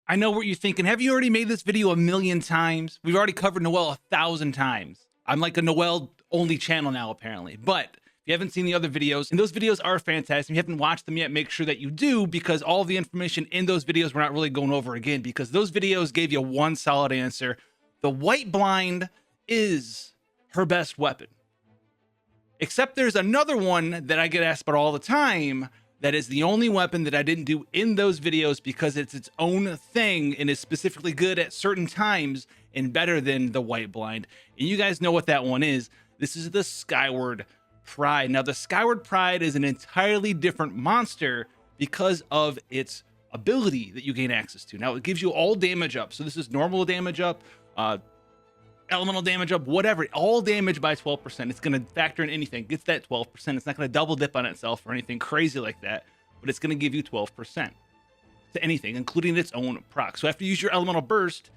I know what you're thinking. Have you already made this video a million times? We've already covered Noelle 1,000 times. I'm like a Noelle only channel now, apparently. But if you haven't seen the other videos, and those videos are fantastic, if you haven't watched them yet, make sure that you do, because all the information in those videos we're not really going over again, because those videos gave you one solid answer. The white blind is her best weapon. Except there's another one that I get asked about all the time that is the only weapon that I didn't do in those videos because it's its own thing and is specifically good at certain times and better than the white blind. And you guys know what that one is. This is the Skyward Pride. Now, the Skyward Pride is an entirely different monster because of its ability that you gain access to. Now, it gives you all damage up. So this is normal damage up, elemental damage up, whatever, all damage by 12%. It's going to factor in anything. Gets that 12%. It's not going to double dip on itself or anything crazy like that, but it's going to give you 12% to anything, including its own proc. So after you use your elemental burst,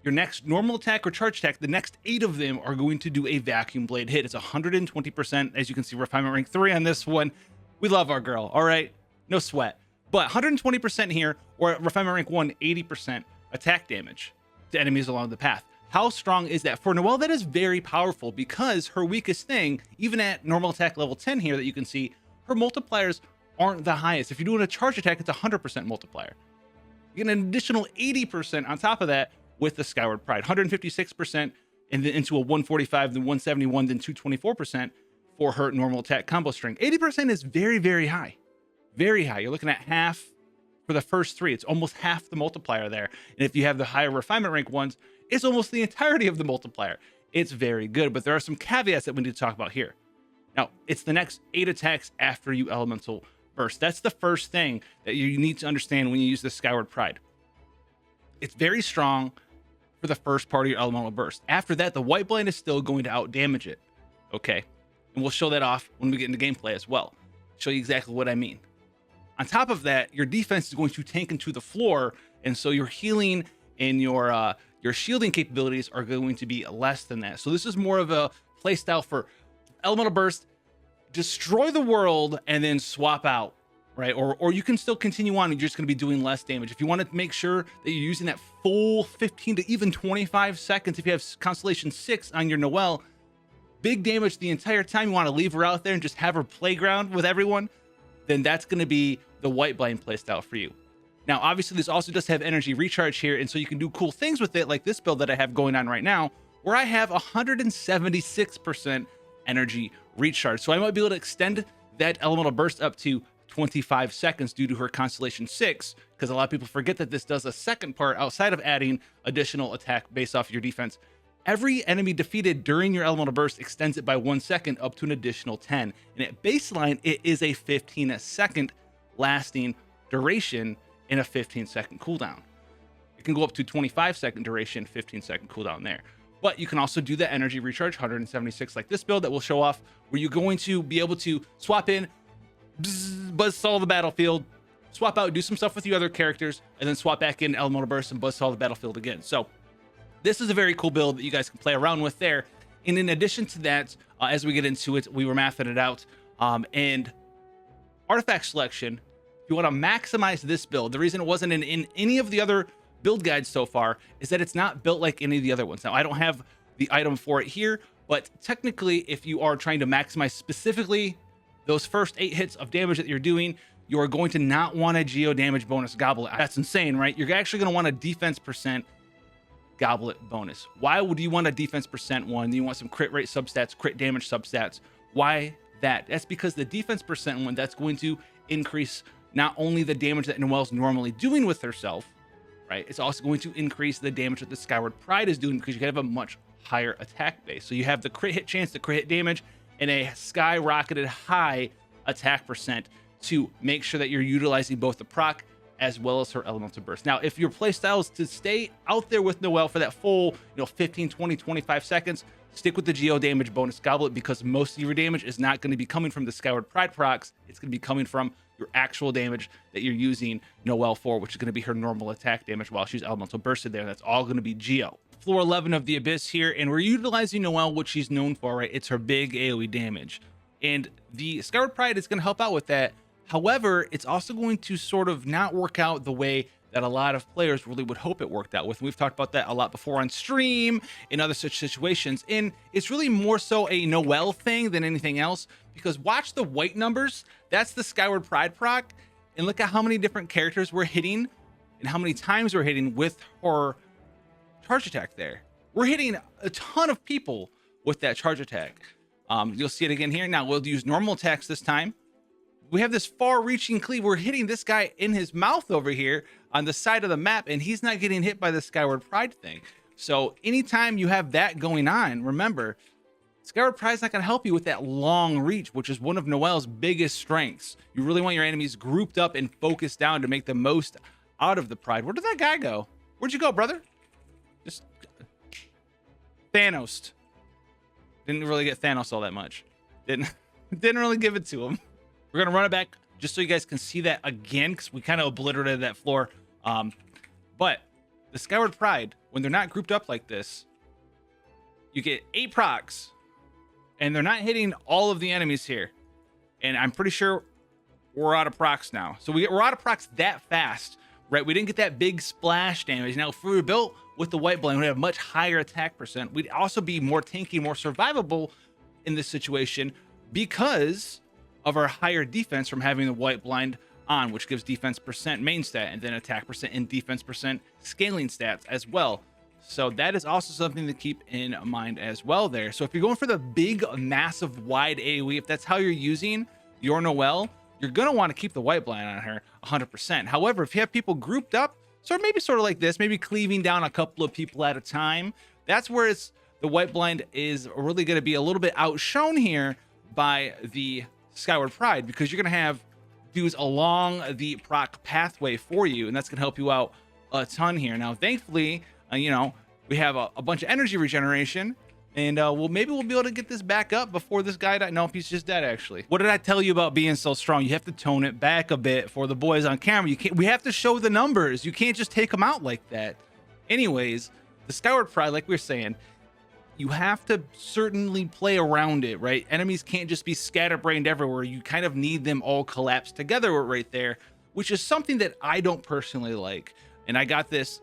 your next normal attack or charge attack, the next 8 of them are going to do a vacuum blade hit. It's 120%. As you can see, refinement rank 3 on this one. We love our girl. All right, no sweat. But 120% here, or refinement rank 1, 80% attack damage to enemies along the path. How strong is that? For Noelle, that is very powerful because her weakest thing, even at normal attack level 10 here that you can see, her multipliers aren't the highest. If you're doing a charge attack, it's 100% multiplier. You get an additional 80% on top of that with the Skyward Pride. 156% and then into a 145, then 171, then 224% for her normal attack combo string. 80% is very, very high. Very high. You're looking at half for the first 3. It's almost half the multiplier there. And if you have the higher refinement rank ones, it's almost the entirety of the multiplier. It's very good, but there are some caveats that we need to talk about here. Now, it's the next 8 attacks after you elemental burst. That's the first thing that you need to understand when you use the Skyward Pride. It's very strong for the first part of your elemental burst. After that, the white blind is still going to out damage it. Okay, and we'll show that off when we get into gameplay as well. Show you exactly what I mean. On top of that, your defense is going to tank into the floor, and so your healing and your shielding capabilities are going to be less than that. So this is more of a playstyle for elemental burst, destroy the world, and then swap out, right? Or you can still continue on, and you're just going to be doing less damage. If you want to make sure that you're using that full 15 to even 25 seconds, if you have Constellation 6 on your Noelle, big damage the entire time, you want to leave her out there and just have her playground with everyone, then that's going to be the white blind playstyle for you. Now, obviously, this also does have energy recharge here, and so you can do cool things with it, like this build that I have going on right now, where I have 176% energy recharge. So I might be able to extend that elemental burst up to 25 seconds due to her Constellation 6, because a lot of people forget that this does a second part outside of adding additional attack based off your defense. Every enemy defeated during your elemental burst extends it by 1 second up to an additional 10. And at baseline, it is a 15-second lasting duration in a 15-second cooldown. It can go up to 25-second duration, 15-second cooldown there. But you can also do the energy recharge, 176 like this build that we'll show off, where you're going to be able to swap in, buzzsaw the battlefield, swap out, do some stuff with your other characters, and then swap back in elemental burst and buzzsaw the battlefield again. So this is a very cool build that you guys can play around with there. And in addition to that, as we get into it, we were mathing it out. And artifact selection, if you want to maximize this build, the reason it wasn't in any of the other build guides so far is that it's not built like any of the other ones. Now, I don't have the item for it here, but technically, if you are trying to maximize specifically those first 8 hits of damage that you're doing, you are going to not want a geo damage bonus goblet. That's insane, right? You're actually going to want a defense percent goblet bonus. Why would you want a defense percent one? You want some crit rate substats, crit damage substats. Why that? That's because the defense percent one, that's going to increase not only the damage that Noelle's normally doing with herself, right? It's also going to increase the damage that the Skyward Pride is doing because you have a much higher attack base. So you have the crit hit chance, the crit hit damage, and a skyrocketed high attack percent to make sure that you're utilizing both the proc as well as her elemental burst. Now, if your playstyle is to stay out there with Noelle for that full, 15, 20, 25 seconds, stick with the geo damage bonus goblet, because most of your damage is not going to be coming from the Skyward Pride procs. It's going to be coming from your actual damage that you're using Noelle for, which is going to be her normal attack damage while she's elemental bursted there. That's all going to be geo. Floor 11 of the Abyss here, and we're utilizing Noelle, what she's known for, right? It's her big AoE damage. And the Skyward Pride is going to help out with that. However, it's also going to sort of not work out the way that a lot of players really would hope it worked out with. And we've talked about that a lot before on stream in other such situations. And it's really more so a Noelle thing than anything else, because watch the white numbers. That's the Skyward Pride proc. And look at how many different characters we're hitting and how many times we're hitting with her charge attack there. We're hitting a ton of people with that charge attack. You'll see it again here. Now we'll use normal attacks this time. We have this far-reaching cleave. We're hitting this guy in his mouth over here on the side of the map, and he's not getting hit by the Skyward Pride thing. So anytime you have that going on, remember, Skyward Pride's not going to help you with that long reach, which is one of Noelle's biggest strengths. You really want your enemies grouped up and focused down to make the most out of the Pride. Where did that guy go? Where'd you go, brother? Just Thanos. Didn't really get Thanos all that much. Didn't really give it to him. We're gonna run it back just so you guys can see that again, because we kind of obliterated that floor. But the Skyward Pride, when they're not grouped up like this, you get 8 procs, and they're not hitting all of the enemies here. And I'm pretty sure we're out of procs now. So we're out of procs that fast, right? We didn't get that big splash damage. Now, if we were built with the White Blind, we'd have much higher attack percent. We'd also be more tanky, more survivable in this situation because of our higher defense from having the White Blind on, which gives defense percent main stat and then attack percent and defense percent scaling stats as well. So that is also something to keep in mind as well there. So if you're going for the big, massive, wide AoE, if that's how you're using your Noelle, you're going to want to keep the White Blind on her 100%. However, if you have people grouped up, so maybe sort of like this, maybe cleaving down a couple of people at a time, that's where the White Blind is really going to be a little bit outshone here by the Skyward Pride, because you're going to have dudes along the proc pathway for you, and that's going to help you out a ton here. Now, thankfully, you know, we have a bunch of energy regeneration, and maybe we'll be able to get this back up before this guy died. Nope, he's just dead, actually. What did I tell you about being so strong? You have to tone it back a bit for the boys on camera. We have to show the numbers. You can't just take them out like that. Anyways, the Skyward Pride, like we were saying, you have to certainly play around it, right? Enemies can't just be scatterbrained everywhere. You kind of need them all collapsed together right there, which is something that I don't personally like. And I got this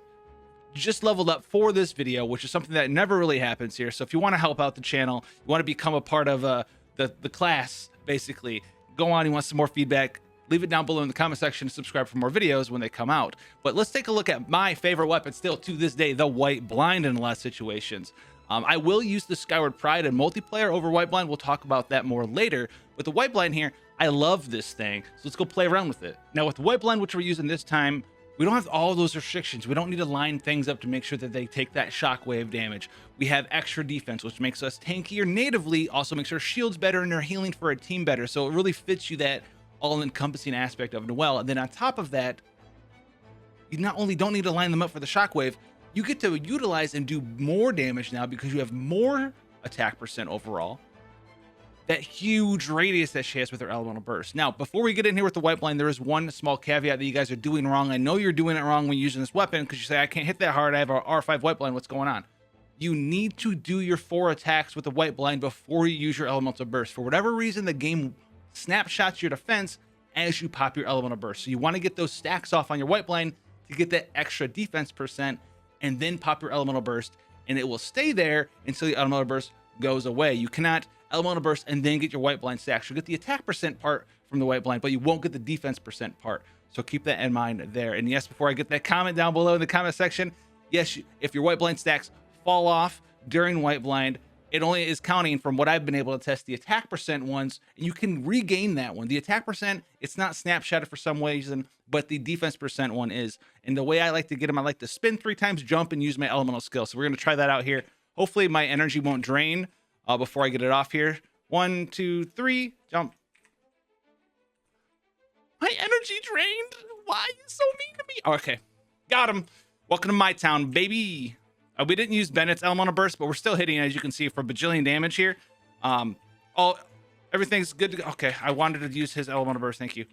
just leveled up for this video, which is something that never really happens here. So if you want to help out the channel, you want to become a part of the class, basically, go on, you want some more feedback, leave it down below in the comment section, subscribe for more videos when they come out. But let's take a look at my favorite weapon still to this day, the White Blind in a lot of situations. I will use the Skyward Pride in multiplayer over White Blind. We'll talk about that more later. But the White Blind here, I love this thing. So let's go play around with it. Now with the White Blind, which we're using this time, we don't have all those restrictions. We don't need to line things up to make sure that they take that shockwave damage. We have extra defense, which makes us tankier natively, also makes our shields better and our healing for our team better. So it really fits you that all-encompassing aspect of Noelle. And then on top of that, you not only don't need to line them up for the shockwave, you get to utilize and do more damage now because you have more attack percent overall. That huge radius that she has with her elemental burst. Now, before we get in here with the White Blind, there is one small caveat that you guys are doing wrong. I know you're doing it wrong when using this weapon because you say, I can't hit that hard. I have a R5 White Blind. What's going on? You need to do your 4 attacks with the White Blind before you use your elemental burst. For whatever reason, the game snapshots your defense as you pop your elemental burst. So you want to get those stacks off on your White Blind to get that extra defense percent, and then pop your elemental burst, and it will stay there until the elemental burst goes away. You cannot elemental burst and then get your White Blind stacks. You'll get the attack percent part from the White Blind, but you won't get the defense percent part. So keep that in mind there. And yes, before I get that comment down below in the comment section, yes, if your White Blind stacks fall off during White Blind, it only is counting from what I've been able to test the attack percent ones, and you can regain that one. The attack percent, it's not snapshotted for some reason, but the defense percent one is. And the way I like to get them, I like to spin 3 times, jump, and use my elemental skill. So we're going to try that out here. Hopefully my energy won't drain before I get it off here. 1, 2, 3, jump. My energy drained? Why are you so mean to me? Oh, okay, got him. Welcome to my town, baby. We didn't use Bennett's elemental burst, but we're still hitting, as you can see, for bajillion damage here. Everything's good to go. Okay, I wanted to use his elemental burst. Thank you.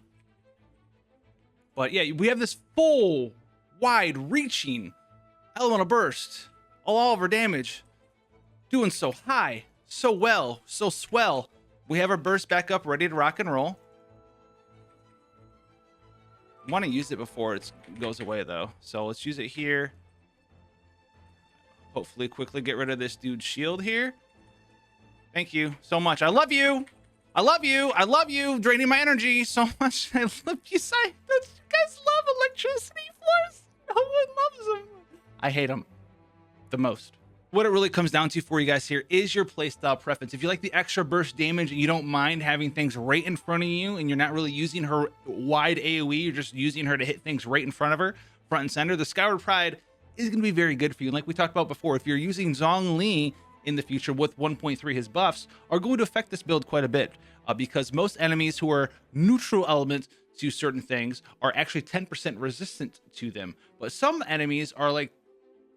But yeah, we have this full, wide-reaching elemental burst. All of our damage. Doing so high, so well, so swell. We have our burst back up, ready to rock and roll. I want to use it before it goes away though. So let's use it here. Hopefully quickly get rid of this dude's shield here. Thank you so much. I love you. I love you. I love you. Draining my energy so much. I love you. You guys love electricity floors. No one loves them. I hate them the most. What it really comes down to for you guys here is your playstyle preference. If you like the extra burst damage and you don't mind having things right in front of you and you're not really using her wide AoE, you're just using her to hit things right in front of her, front and center, the Skyward Pride is going to be very good for you. And like we talked about before, if you're using Zhongli in the future with 1.3, his buffs are going to affect this build quite a bit because most enemies who are neutral element to certain things are actually 10% resistant to them. But some enemies are like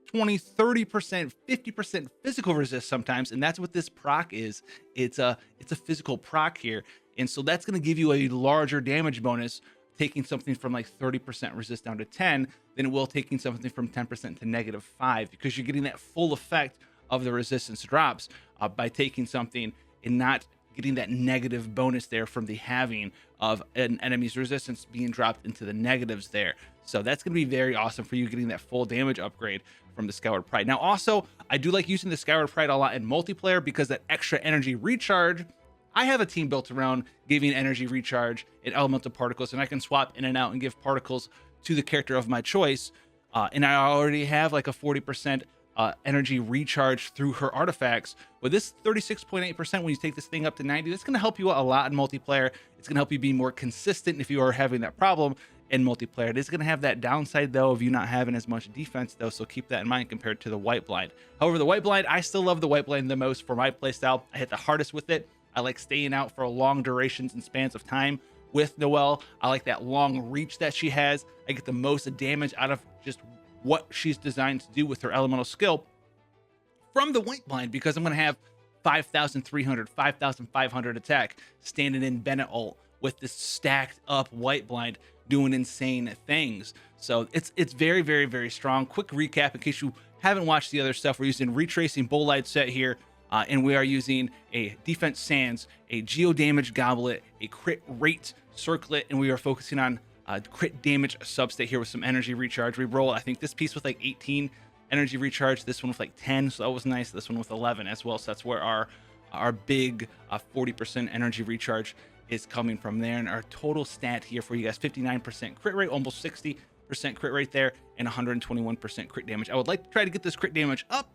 20, 30%, 50% physical resist sometimes, and that's what this proc is. It's a physical proc here, and so that's going to give you a larger damage bonus taking something from like 30% resist down to 10 than it will taking something from 10% to -5, because you're getting that full effect of the resistance drops by taking something and not getting that negative bonus there from the halving of an enemy's resistance being dropped into the negatives there. So that's going to be very awesome for you, getting that full damage upgrade from the Skyward Pride. Now also, I do like using the Skyward Pride a lot in multiplayer because that extra energy recharge, I have a team built around giving energy recharge and elemental particles, and I can swap in and out and give particles to the character of my choice. And I already have like a 40% energy recharge through her artifacts. But this 36.8%, when you take this thing up to 90, that's going to help you out a lot in multiplayer. It's going to help you be more consistent if you are having that problem in multiplayer. It is going to have that downside though of you not having as much defense though, so keep that in mind compared to the White Blind. However, the White Blind, I still love the White Blind the most for my playstyle. I hit the hardest with it. I like staying out for long durations and spans of time with Noelle. I like that long reach that she has. I get the most damage out of just what she's designed to do with her elemental skill from the White Blind, because I'm going to have 5,300, 5,500 attack standing in Bennett ult with this stacked up White Blind doing insane things. So it's very, very, very strong. Quick recap in case you haven't watched the other stuff. We're using retracing bolide set here, and we are using a defense sands, a geo damage goblet, a crit rate circlet, and we are focusing on crit damage substate here with some energy recharge. We roll, I think, this piece with like 18 energy recharge, this one with like 10, so that was nice. This one with 11 as well, so that's where our big 40% energy recharge is coming from there. And our total stat here for you guys, 59% crit rate, almost 60% crit rate there, and 121% crit damage. I would like to try to get this crit damage up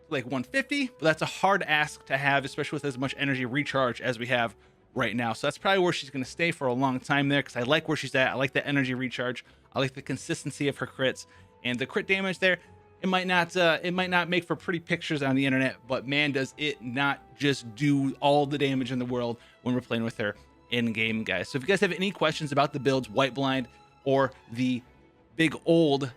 to like 150, but that's a hard ask to have, especially with as much energy recharge as we have right now. So that's probably where she's going to stay for a long time there, because I like where she's at. I like the energy recharge. I like the consistency of her crits, and the crit damage there, it might not make for pretty pictures on the internet, but man, does it not just do all the damage in the world when we're playing with her in game, guys. So if you guys have any questions about the builds, White Blind or the big old,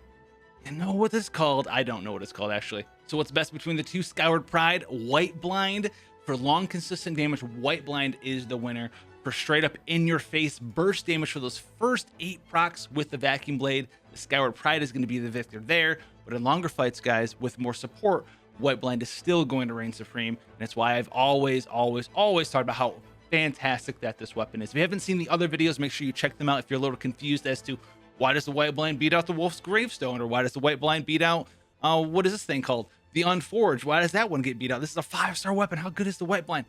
you know what this is called? I don't know what it's called actually. So what's best between the two? Skyward Pride, White Blind. For long consistent damage, White Blind is the winner. For straight up in your face burst damage for those first 8 procs with the Vacuum Blade, the Skyward Pride is going to be the victor there. But in longer fights, guys, with more support, White Blind is still going to reign supreme. And that's why I've always talked about how fantastic that this weapon is. If you haven't seen the other videos, make sure you check them out if you're a little confused as to why does the White Blind beat out the Wolf's Gravestone, or why does the White Blind beat out what is this thing called, the Unforged? Why does that one get beat out? This is a 5-star weapon. How good is the White Blind?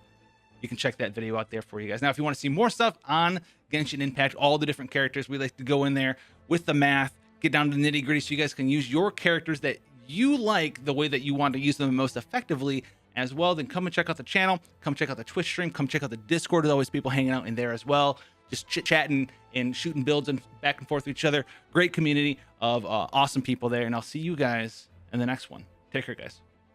You can check that video out there for you guys. Now, if you want to see more stuff on Genshin Impact, all the different characters, we like to go in there with the math, get down to the nitty gritty, so you guys can use your characters that you like the way that you want to use them most effectively as well. Then come and check out the channel, come check out the Twitch stream, come check out the Discord. There's always people hanging out in there as well, just chit-chatting and shooting builds and back and forth with each other. Great community of awesome people there, and I'll see you guys in the next one. Take care, guys.